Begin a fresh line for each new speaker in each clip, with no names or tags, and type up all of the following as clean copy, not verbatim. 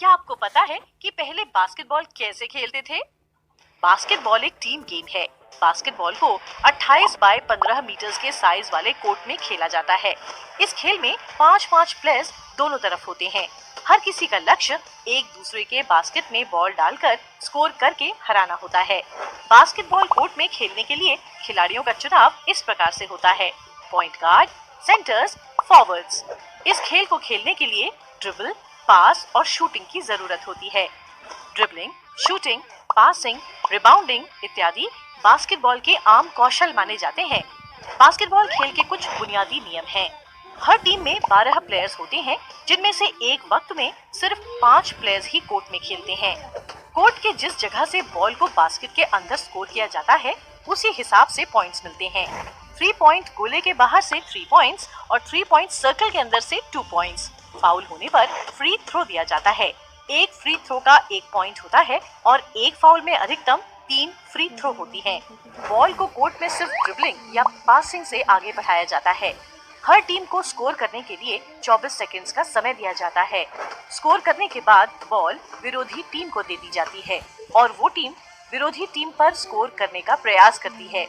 क्या आपको पता है कि पहले बास्केटबॉल कैसे खेलते थे? बास्केटबॉल एक टीम गेम है। बास्केटबॉल को 28 बाय 15 मीटर्स के साइज वाले कोर्ट में खेला जाता है। इस खेल में 5-5 प्लेयर्स दोनों तरफ होते हैं। हर किसी का लक्ष्य एक दूसरे के बास्केट में बॉल डालकर स्कोर करके हराना होता है। बास्केटबॉल कोर्ट में खेलने के लिए खिलाड़ियों का चुनाव इस प्रकार से होता है: पॉइंट गार्ड, सेंटर्स, फॉरवर्ड्स। इस खेल को खेलने के लिए ड्रिबल, पास और शूटिंग की जरूरत होती है। ड्रिबलिंग, शूटिंग, पासिंग, रिबाउंडिंग इत्यादि बास्केटबॉल के आम कौशल माने जाते हैं। बास्केटबॉल खेल के कुछ बुनियादी नियम हैं। हर टीम में 12 प्लेयर्स होते हैं, जिनमें से एक वक्त में सिर्फ 5 प्लेयर्स ही कोर्ट में खेलते हैं। कोर्ट के जिस जगह से बॉल को बास्केट के अंदर स्कोर किया जाता है, उसी हिसाब से पॉइंट्स मिलते हैं। 3 पॉइंट गोले के बाहर से 3 पॉइंट्स और 3 पॉइंट सर्कल के अंदर से 2 पॉइंट्स। फाउल होने पर फ्री थ्रो दिया जाता है। एक फ्री थ्रो का 1 पॉइंट होता है और एक फाउल में अधिकतम 3 फ्री थ्रो होती हैं। बॉल को कोर्ट में सिर्फ ड्रिबलिंग या पासिंग से आगे बढ़ाया जाता है। हर टीम को स्कोर करने के लिए 24 सेकंड्स का समय दिया जाता है। स्कोर करने के बाद बॉल विरोधी टीम को दे दी जाती है और वो टीम विरोधी टीम पर स्कोर करने का प्रयास करती है।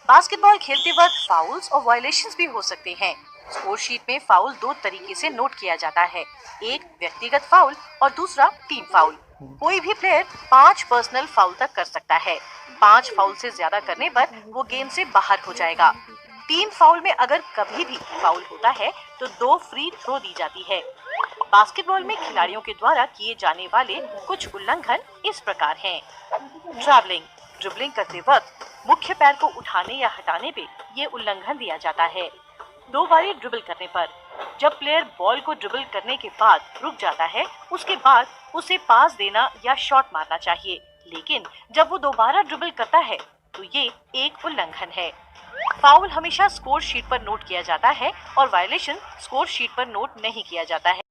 बास्केटबॉल खेलते वक्त फाउल्स और वायलेशंस भी हो सकते हैं। स्कोर शीट में फाउल 2 तरीके से नोट किया जाता है, एक व्यक्तिगत फाउल और दूसरा टीम फाउल। कोई भी प्लेयर 5 पर्सनल फाउल तक कर सकता है। 5 फाउल से ज्यादा करने पर वो गेम से बाहर हो जाएगा। टीम फाउल में अगर कभी भी फाउल होता है तो 2 फ्री थ्रो दी जाती है। बास्केटबॉल में खिलाड़ियों के द्वारा किए जाने वाले कुछ उल्लंघन इस प्रकार हैं: ट्रैवलिंग, ड्रिबलिंग करते वक्त मुख्य पैर को उठाने या हटाने पे ये उल्लंघन दिया जाता है। 2 बारी ड्रिबल करने पर जब प्लेयर बॉल को ड्रिबल करने के बाद रुक जाता है, उसके बाद उसे पास देना या शॉट मारना चाहिए, लेकिन जब वो दोबारा ड्रिबल करता है तो ये एक उल्लंघन है। फाउल हमेशा स्कोर शीट पर नोट किया जाता है और वायलेशन स्कोर शीट पर नोट नहीं किया जाता है।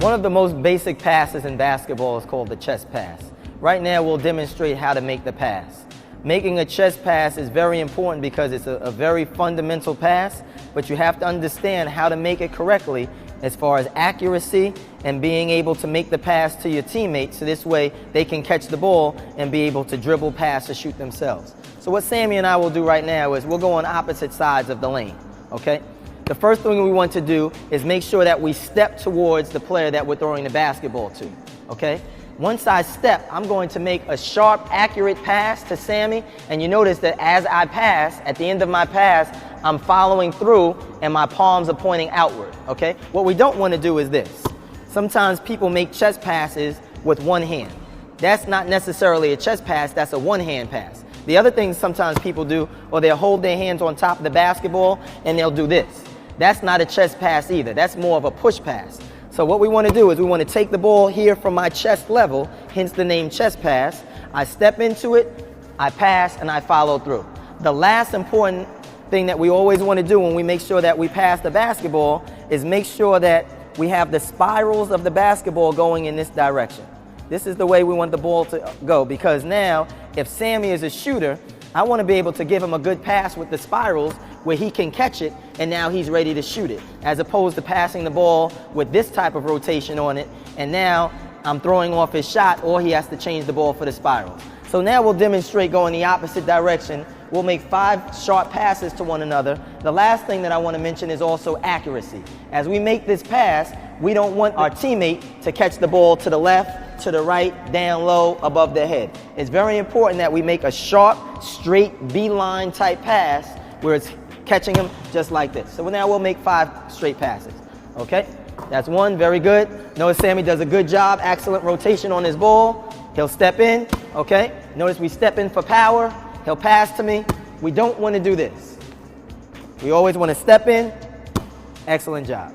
One of the most basic passes in basketball is called the chest pass. Right now we'll demonstrate how to make the pass. Making a chest pass is very important because it's a very fundamental pass, but you have to understand how to make it correctly as far as accuracy and being able to make the pass to your teammates so this way they can catch the ball and be able to dribble, pass, or shoot themselves. So what Sammy and I will do right now is we'll go on opposite sides of the lane, okay? The first thing we want to do is make sure that we step towards the player that we're throwing the basketball to, okay? Once I step, I'm going to make a sharp, accurate pass to Sammy, and you notice that as I pass, at the end of my pass, I'm following through and my palms are pointing outward, okay? What we don't want to do is this. Sometimes people make chest passes with one hand. That's not necessarily a chest pass, that's a one-hand pass. The other thing sometimes people do, or they'll hold their hands on top of the basketball and they'll do this. That's not a chest pass either. That's more of a push pass. So what we want to do is we want to take the ball here from my chest level, hence the name chest pass. I step into it, I pass, and I follow through. The last important thing that we always want to do when we make sure that we pass the basketball is make sure that we have the spirals of the basketball going in this direction. This is the way we want the ball to go, because now if Sammy is a shooter, I want to be able to give him a good pass with the spirals where he can catch it and now he's ready to shoot it, as opposed to passing the ball with this type of rotation on it and now I'm throwing off his shot, or he has to change the ball for the spirals. So now we'll demonstrate going the opposite direction. We'll make 5 sharp passes to one another. The last thing that I want to mention is also accuracy. As we make this pass, we don't want our teammate to catch the ball to the left, to the right, down low, above their head. It's very important that we make a sharp, straight, beeline type pass where it's catching them just like this. So now we'll make 5 straight passes, okay? That's 1, very good. Notice Sammy does a good job, excellent rotation on his ball. He'll step in, okay? Notice we step in for power. He'll pass to me. We don't want to do this. We always want to step in. Excellent job.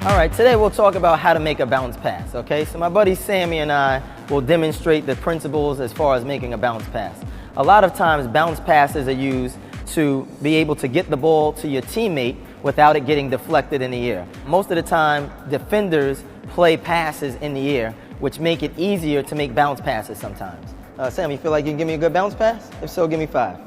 All right, today we'll talk about how to make a bounce pass, okay? So my buddy Sammy and I will demonstrate the principles as far as making a bounce pass. A lot of times bounce passes are used to be able to get the ball to your teammate without it getting deflected in the air. Most of the time, defenders play passes in the air, which make it easier to make bounce passes sometimes. Sam, you feel like you can give me a good bounce pass? If so, give me 5.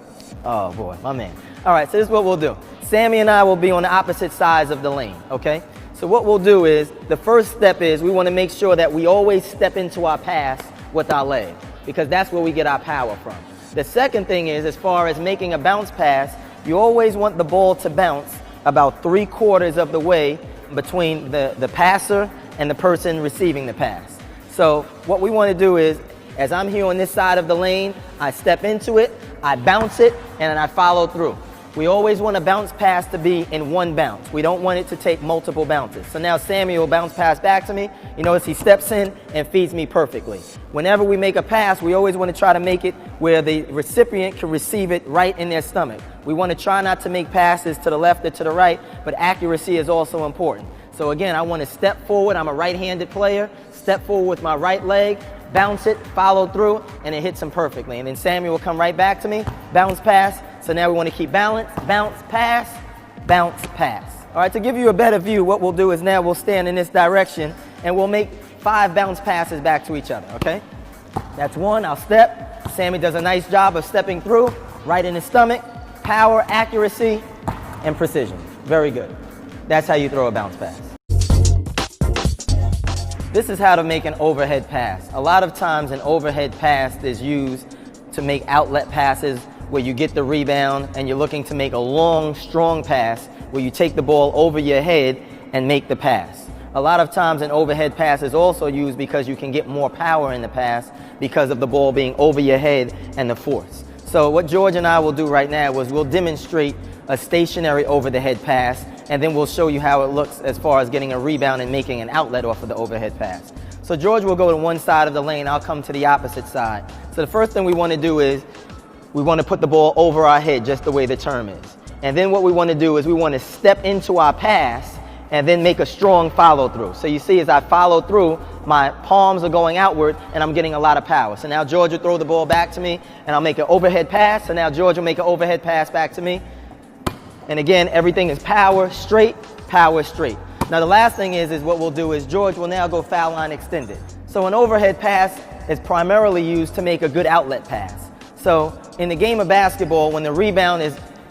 Oh boy, my man. All right, so this is what we'll do. Sammy and I will be on the opposite sides of the lane, okay? So what we'll do is, the first step is we want to make sure that we always step into our pass with our leg, because that's where we get our power from. The second thing is, as far as making a bounce pass, you always want the ball to bounce about 3/4 of the way between the passer and the person receiving the pass. So what we want to do is, as I'm here on this side of the lane, I step into it, I bounce it, and then I follow through. We always want a bounce pass to be in one bounce. We don't want it to take multiple bounces. So now Sammy will bounce pass back to me. You notice he steps in and feeds me perfectly. Whenever we make a pass, we always want to try to make it where the recipient can receive it right in their stomach. We want to try not to make passes to the left or to the right, but accuracy is also important. So again, I want to step forward. I'm a right-handed player. Step forward with my right leg, bounce it, follow through, and it hits him perfectly. And then Sammy will come right back to me, bounce pass. So now we want to keep balance, bounce pass, bounce pass. All right, to give you a better view, what we'll do is now we'll stand in this direction and we'll make 5 bounce passes back to each other, okay? That's 1, I'll step. Sammy does a nice job of stepping through, right in the stomach, power, accuracy, and precision. Very good. That's how you throw a bounce pass. This is how to make an overhead pass. A lot of times an overhead pass is used to make outlet passes where you get the rebound and you're looking to make a long, strong pass where you take the ball over your head and make the pass. A lot of times an overhead pass is also used because you can get more power in the pass because of the ball being over your head and the force. So what George and I will do right now is we'll demonstrate a stationary over the head pass, and then we'll show you how it looks as far as getting a rebound and making an outlet off of the overhead pass. So George will go to one side of the lane, I'll come to the opposite side. So the first thing we want to do is we want to put the ball over our head, just the way the term is. And then what we want to do is we want to step into our pass and then make a strong follow through. So you see, as I follow through, my palms are going outward and I'm getting a lot of power. So now George will throw the ball back to me and I'll make an overhead pass. So now George will make an overhead pass back to me. And again, everything is power, straight, power, straight. Now the last thing is what we'll do is George will now go foul line extended. So an overhead pass is primarily used to make a good outlet pass. So in the game of basketball, when the rebound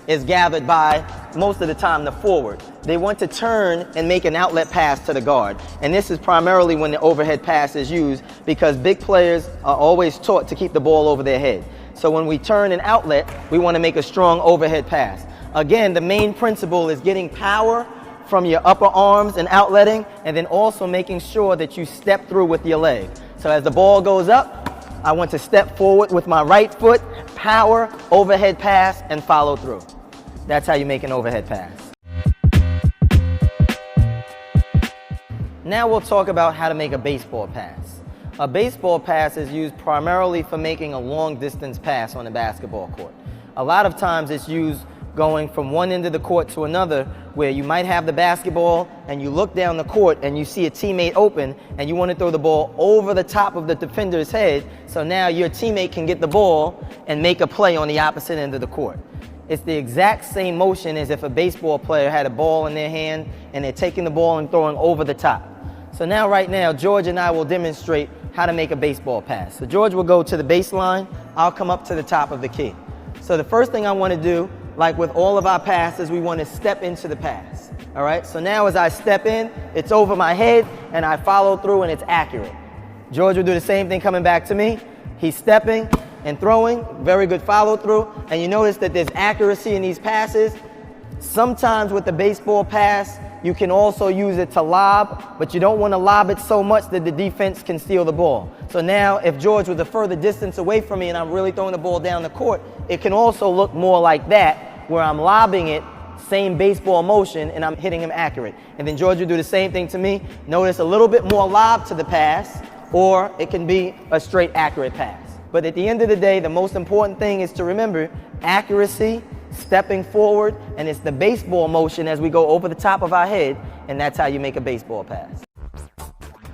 is gathered by, most of the time, the forward, they want to turn and make an outlet pass to the guard. And this is primarily when the overhead pass is used, because big players are always taught to keep the ball over their head. So when we turn an outlet, we want to make a strong overhead pass. Again, the main principle is getting power from your upper arms and outletting, and then also making sure that you step through with your leg. So as the ball goes up, I want to step forward with my right foot, power, overhead pass, and follow through. That's how you make an overhead pass. Now we'll talk about how to make a baseball pass. A baseball pass is used primarily for making a long distance pass on the basketball court. A lot of times it's used going from one end of the court to another, where you might have the basketball and you look down the court and you see a teammate open and you want to throw the ball over the top of the defender's head, so now your teammate can get the ball and make a play on the opposite end of the court. It's the exact same motion as if a baseball player had a ball in their hand and they're taking the ball and throwing over the top. So now, right now, George and I will demonstrate how to make a baseball pass. So George will go to the baseline, I'll come up to the top of the key. So the first thing I want to do, like with all of our passes, we want to step into the pass. All right, so now as I step in, it's over my head and I follow through and it's accurate. George will do the same thing coming back to me. He's stepping and throwing, very good follow through. And you notice that there's accuracy in these passes. Sometimes with the baseball pass, you can also use it to lob, but you don't want to lob it so much that the defense can steal the ball. So now if George was a further distance away from me and I'm really throwing the ball down the court, it can also look more like that, where I'm lobbing it, same baseball motion, and I'm hitting him accurate. And then George will do the same thing to me. Notice a little bit more lob to the pass, or it can be a straight accurate pass. But at the end of the day, the most important thing is to remember accuracy, stepping forward, and it's the baseball motion as we go over the top of our head, and that's how you make a baseball pass.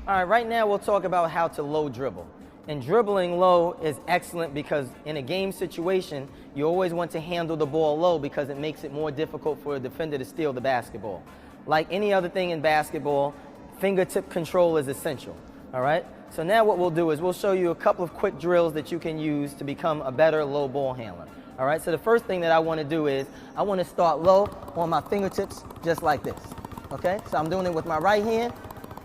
All right, right now we'll talk about how to low dribble. And dribbling low is excellent because in a game situation, you always want to handle the ball low because it makes it more difficult for a defender to steal the basketball. Like any other thing in basketball, fingertip control is essential, all right? So now what we'll do is we'll show you a couple of quick drills that you can use to become a better low ball handler. All right, so the first thing that I want to do is I want to start low on my fingertips just like this, okay? So I'm doing it with my right hand,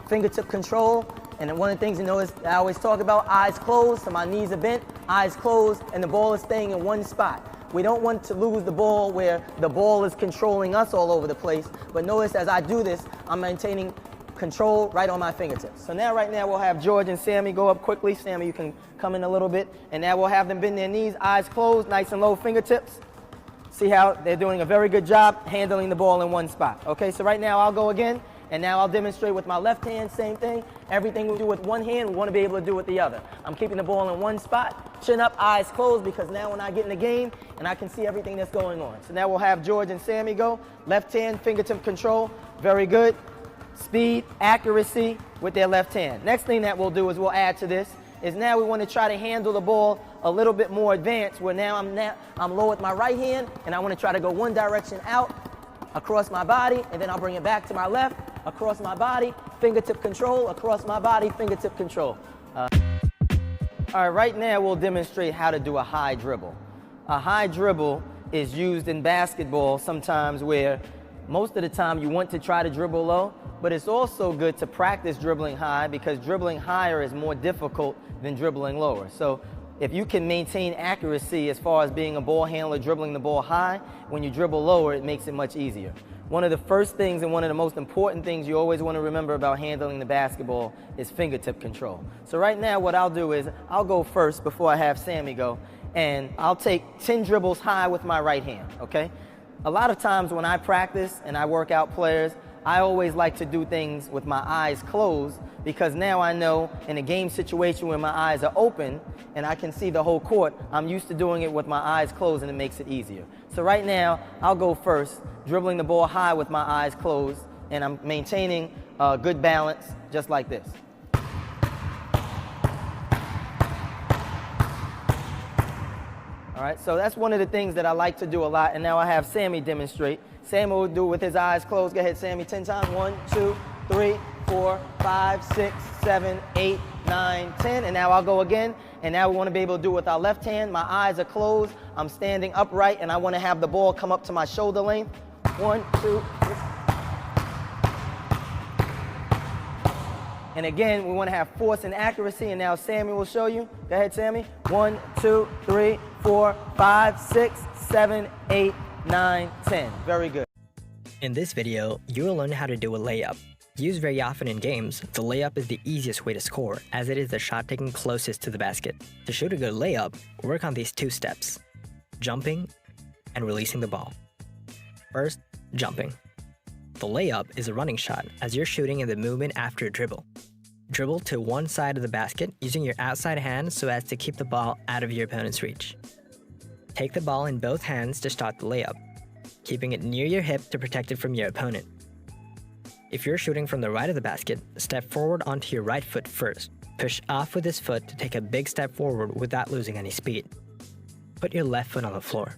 fingertip control, and then one of the things you notice I always talk about, eyes closed, so my knees are bent, eyes closed, and the ball is staying in one spot. We don't want to lose the ball where the ball is controlling us all over the place, but notice as I do this, I'm maintaining control right on my fingertips. So now, right now, we'll have George and Sammy go up quickly. Sammy, you can come in a little bit. And now we'll have them bend their knees, eyes closed, nice and low fingertips. See how they're doing a very good job handling the ball in one spot. Okay, so right now I'll go again. And now I'll demonstrate with my left hand, same thing. Everything we do with one hand, we want to be able to do with the other. I'm keeping the ball in one spot, chin up, eyes closed, because now when I get in the game, and I can see everything that's going on. So now we'll have George and Sammy go. Left hand, fingertip control, very good. Speed, accuracy with their left hand. Next thing that we'll do is we'll add to this is now we want to try to handle the ball a little bit more advanced, where now I'm low with my right hand and I want to try to go one direction out across my body, and then I'll bring it back to my left, across my body, fingertip control, across my body, fingertip control. All right, right now we'll demonstrate how to do a high dribble. A high dribble is used in basketball sometimes where most of the time you want to try to dribble low, but it's also good to practice dribbling high because dribbling higher is more difficult than dribbling lower. So if you can maintain accuracy as far as being a ball handler, dribbling the ball high, when you dribble lower, it makes it much easier. One of the first things and one of the most important things you always want to remember about handling the basketball is fingertip control. So right now what I'll do is I'll go first before I have Sammy go, and I'll take 10 dribbles high with my right hand, okay? A lot of times when I practice and I work out players, I always like to do things with my eyes closed because now I know in a game situation where my eyes are open and I can see the whole court, I'm used to doing it with my eyes closed and it makes it easier. So right now, I'll go first, dribbling the ball high with my eyes closed, and I'm maintaining good balance just like this. All right, so that's one of the things that I like to do a lot, and now I have Sammy demonstrate. Sammy will do it with his eyes closed. Go ahead, Sammy, 10 times. 1, 2, 3, 4, 5, 6, 7, 8, 9, 10. And now I'll go again, and now we want to be able to do it with our left hand. My eyes are closed. I'm standing upright, and I want to have the ball come up to my shoulder length. 1, 2, 3. And again, we want to have force and accuracy, and now Sammy will show you. Go ahead, Sammy. 1, 2, 3, 4, 5, 6, 7, 8, 9, 10. Very good.
In this video, you will learn how to do a layup. Used very often in games, the layup is the easiest way to score, as it is the shot taken closest to the basket. To shoot a good layup, work on these two steps: jumping and releasing the ball. First, jumping. The layup is a running shot, as you're shooting in the movement after a dribble. Dribble to one side of the basket using your outside hand so as to keep the ball out of your opponent's reach. Take the ball in both hands to start the layup. keeping it near your hip to protect it from your opponent. If you're shooting from the right of the basket, step forward onto your right foot first. Push off with this foot to take a big step forward without losing any speed. Put your left foot on the floor.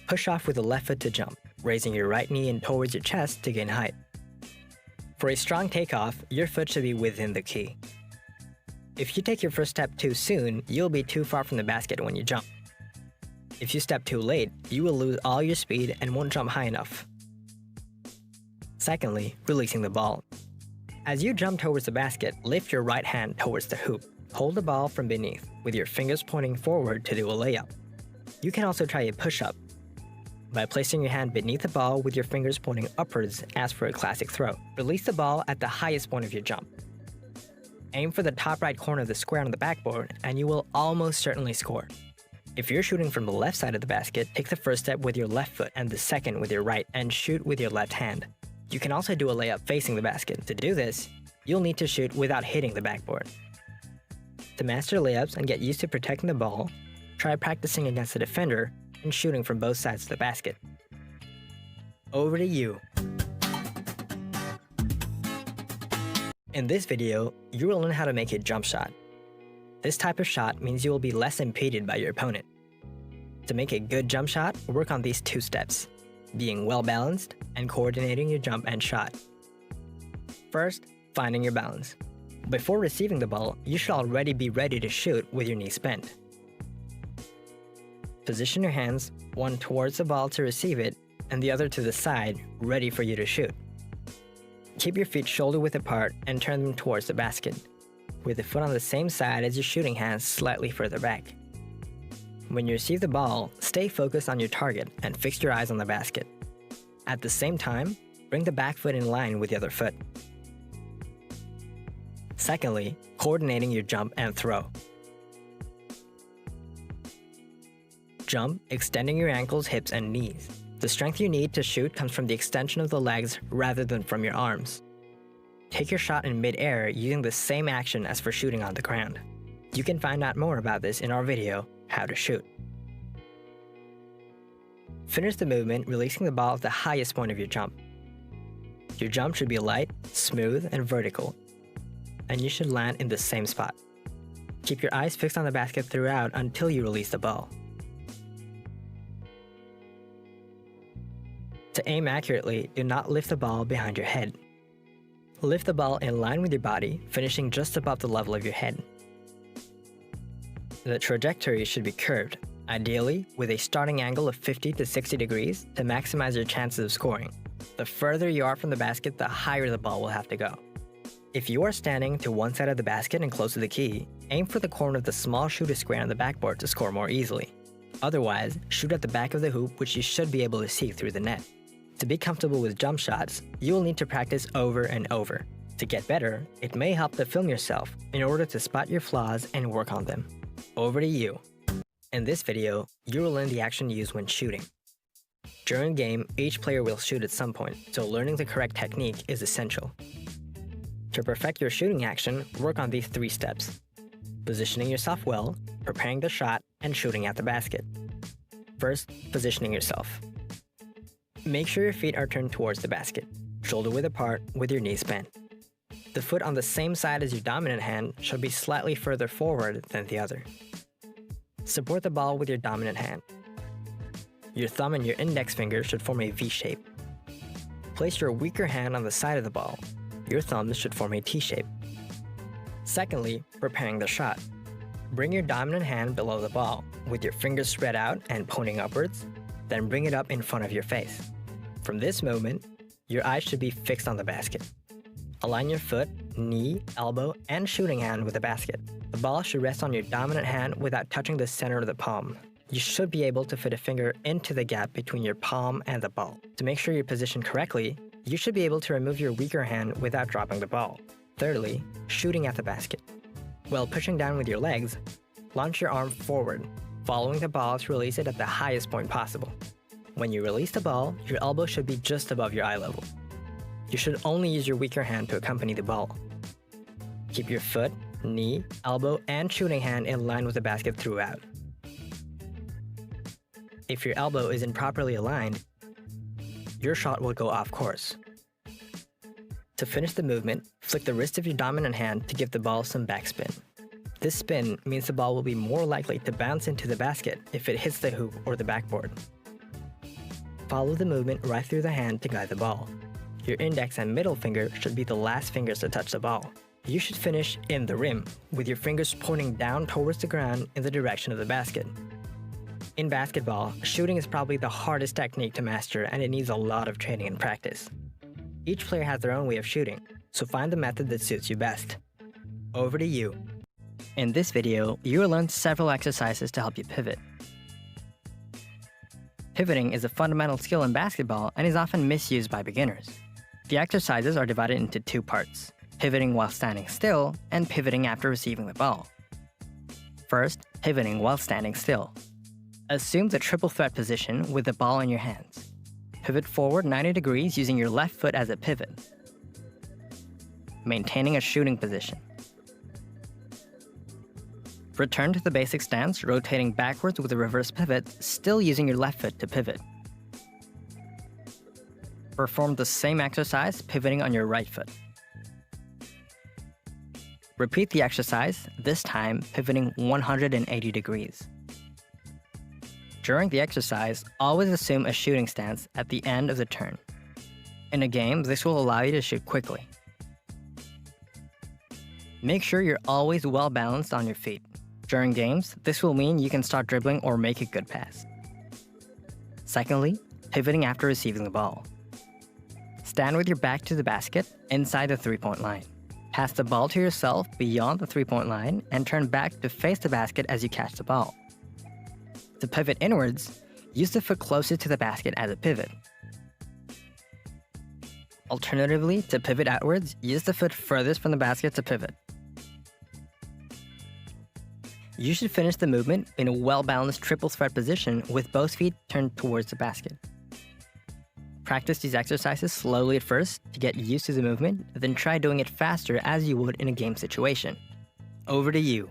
Push off with the left foot to jump, raising your right knee in towards your chest to gain height. For a strong takeoff, your foot should be within the key. If you take your first step too soon, you'll be too far from the basket when you jump. If you step too late, you will lose all your speed and won't jump high enough. Secondly, releasing the ball. As you jump towards the basket, lift your right hand towards the hoop. Hold the ball from beneath, with your fingers pointing forward to do a layup. You can also try a push-up by placing your hand beneath the ball with your fingers pointing upwards as for a classic throw. Release the ball at the highest point of your jump. Aim for the top right corner of the square on the backboard, and you will almost certainly score. If you're shooting from the left side of the basket, take the first step with your left foot and the second with your right, and shoot with your left hand. You can also do a layup facing the basket. To do this, you'll need to shoot without hitting the backboard. To master layups and get used to protecting the ball, try practicing against the defender and shooting from both sides of the basket. Over to you. In this video, you will learn how to make a jump shot. This type of shot means you will be less impeded by your opponent. To make a good jump shot, work on these two steps: being well balanced and coordinating your jump and shot. First, finding your balance. Before receiving the ball, you should already be ready to shoot with your knees bent. Position your hands, one towards the ball to receive it, and the other to the side, ready for you to shoot. Keep your feet shoulder-width apart and turn them towards the basket, with the foot on the same side as your shooting hands slightly further back. When you receive the ball, stay focused on your target and fix your eyes on the basket. At the same time, bring the back foot in line with the other foot. Secondly, coordinating your jump and throw. Jump, extending your ankles, hips, and knees. The strength you need to shoot comes from the extension of the legs rather than from your arms. Take your shot in mid-air using the same action as for shooting on the ground. You can find out more about this in our video, How to Shoot. Finish the movement releasing the ball at the highest point of your jump. Your jump should be light, smooth, and vertical, and you should land in the same spot. Keep your eyes fixed on the basket throughout until you release the ball. To aim accurately, do not lift the ball behind your head. Lift the ball in line with your body, finishing just above the level of your head. The trajectory should be curved, ideally with a starting angle of 50 to 60 degrees to maximize your chances of scoring. The further you are from the basket, the higher the ball will have to go. If you are standing to one side of the basket and close to the key, aim for the corner of the small shooter square on the backboard to score more easily. Otherwise, shoot at the back of the hoop, which you should be able to see through the net. To be comfortable with jump shots, you will need to practice over and over. To get better, it may help to film yourself in order to spot your flaws and work on them. Over to you. In this video, you will learn the action used when shooting. During a game, each player will shoot at some point, so learning the correct technique is essential. To perfect your shooting action, work on these 3 steps: positioning yourself well, preparing the shot, and shooting at the basket. First, positioning yourself. Make sure your feet are turned towards the basket, shoulder-width apart with your knees bent. The foot on the same side as your dominant hand should be slightly further forward than the other. Support the ball with your dominant hand. Your thumb and your index finger should form a V shape. Place your weaker hand on the side of the ball. Your thumbs should form a T shape. Secondly, preparing the shot. Bring your dominant hand below the ball, with your fingers spread out and pointing upwards, then bring it up in front of your face. From this moment, your eyes should be fixed on the basket. Align your foot, knee, elbow, and shooting hand with the basket. The ball should rest on your dominant hand without touching the center of the palm. You should be able to fit a finger into the gap between your palm and the ball. To make sure you're positioned correctly, you should be able to remove your weaker hand without dropping the ball. Thirdly, shooting at the basket. While pushing down with your legs, launch your arm forward, following the ball to release it at the highest point possible. When you release the ball, your elbow should be just above your eye level. You should only use your weaker hand to accompany the ball. Keep your foot, knee, elbow, and shooting hand in line with the basket throughout. If your elbow isn't properly aligned, your shot will go off course. To finish the movement, flick the wrist of your dominant hand to give the ball some backspin. This spin means the ball will be more likely to bounce into the basket if it hits the hoop or the backboard. Follow the movement right through the hand to guide the ball. Your index and middle finger should be the last fingers to touch the ball. You should finish in the rim, with your fingers pointing down towards the ground in the direction of the basket. In basketball, shooting is probably the hardest technique to master, and it needs a lot of training and practice. Each player has their own way of shooting, so find the method that suits you best. Over to you. In this video, you will learn several exercises to help you pivot. Pivoting is a fundamental skill in basketball and is often misused by beginners. The exercises are divided into two parts: pivoting while standing still and pivoting after receiving the ball. First, pivoting while standing still. Assume the triple threat position with the ball in your hands. Pivot forward 90 degrees using your left foot as a pivot, maintaining a shooting position. Return to the basic stance, rotating backwards with a reverse pivot, still using your left foot to pivot. Perform the same exercise, pivoting on your right foot. Repeat the exercise, this time pivoting 180 degrees. During the exercise, always assume a shooting stance at the end of the turn. In a game, this will allow you to shoot quickly. Make sure you're always well balanced on your feet. During games, this will mean you can start dribbling or make a good pass. Secondly, pivoting after receiving the ball. Stand with your back to the basket, inside the three-point line. Pass the ball to yourself beyond the three-point line and turn back to face the basket as you catch the ball. To pivot inwards, use the foot closest to the basket as a pivot. Alternatively, to pivot outwards, use the foot furthest from the basket to pivot. You should finish the movement in a well-balanced triple threat position with both feet turned towards the basket. Practice these exercises slowly at first to get used to the movement, then try doing it faster as you would in a game situation. Over to you.